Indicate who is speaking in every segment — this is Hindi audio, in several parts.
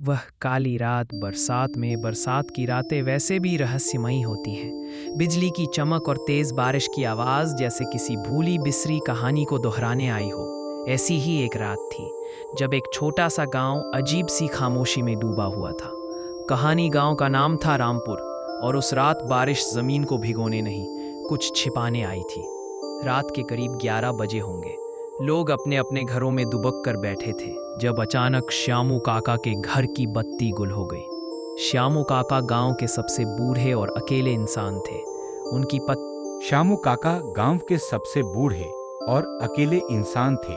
Speaker 1: वह काली रात बरसात में बरसात की रातें वैसे भी रहस्यमयी होती हैं। बिजली की चमक और तेज बारिश की आवाज़ जैसे किसी भूली बिसरी कहानी को दोहराने आई हो। ऐसी ही एक रात थी जब एक छोटा सा गांव अजीब सी खामोशी में डूबा हुआ था। कहानी गांव का नाम था रामपुर। और उस रात बारिश ज़मीन को भिगोने नहीं, कुछ छिपाने आई थी। रात के करीब 11 बजे होंगे। लोग अपने अपने घरों में दुबक कर बैठे थे जब अचानक श्यामू काका के घर की बत्ती गुल हो गई। श्यामू काका गांव के सबसे बूढ़े और अकेले इंसान थे। उनकी पत
Speaker 2: श्यामू काका गांव के सबसे बूढ़े और अकेले इंसान थे।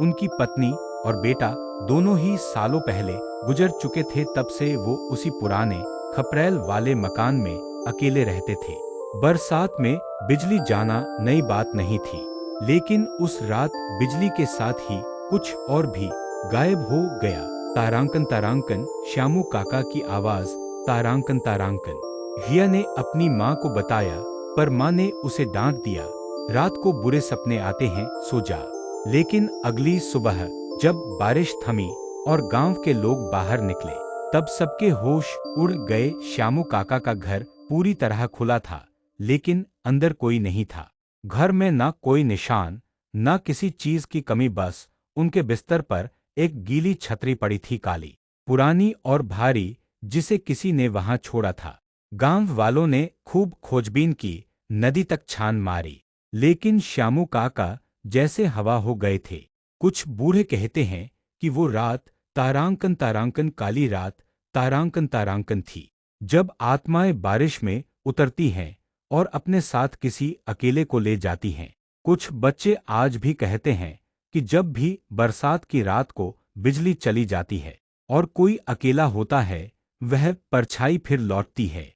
Speaker 2: उनकी पत्नी और बेटा दोनों ही सालों पहले गुजर चुके थे। तब से वो उसी पुराने खपरैल वाले मकान में अकेले रहते थे। बरसात में बिजली जाना नई बात नहीं थी, लेकिन उस रात बिजली के साथ ही कुछ और भी गायब हो गया। तारांकन तारांकन, श्यामू काका की आवाज। तारांकन तारांकन। रिया ने अपनी माँ को बताया, पर माँ ने उसे डांट दिया। रात को बुरे सपने आते हैं, सो जा। लेकिन अगली सुबह जब बारिश थमी और गांव के लोग बाहर निकले, तब सबके होश उड़ गए। श्यामू काका का घर पूरी तरह खुला था, लेकिन अंदर कोई नहीं था। घर में ना कोई निशान, ना किसी चीज की कमी, बस उनके बिस्तर पर एक गीली छतरी पड़ी थी, काली, पुरानी और भारी, जिसे किसी ने वहां छोड़ा था। गांव वालों ने खूब खोजबीन की, नदी तक छान मारी, लेकिन श्यामू काका जैसे हवा हो गए थे। कुछ बूढ़े कहते हैं कि वो रात तारांकन तारांकन, काली रात तारांकन तारांकन थी, जब आत्माएं बारिश में उतरती हैं और अपने साथ किसी अकेले को ले जाती हैं। कुछ बच्चे आज भी कहते हैं कि जब भी बरसात की रात को बिजली चली जाती है और कोई अकेला होता है, वह परछाई फिर लौटती है।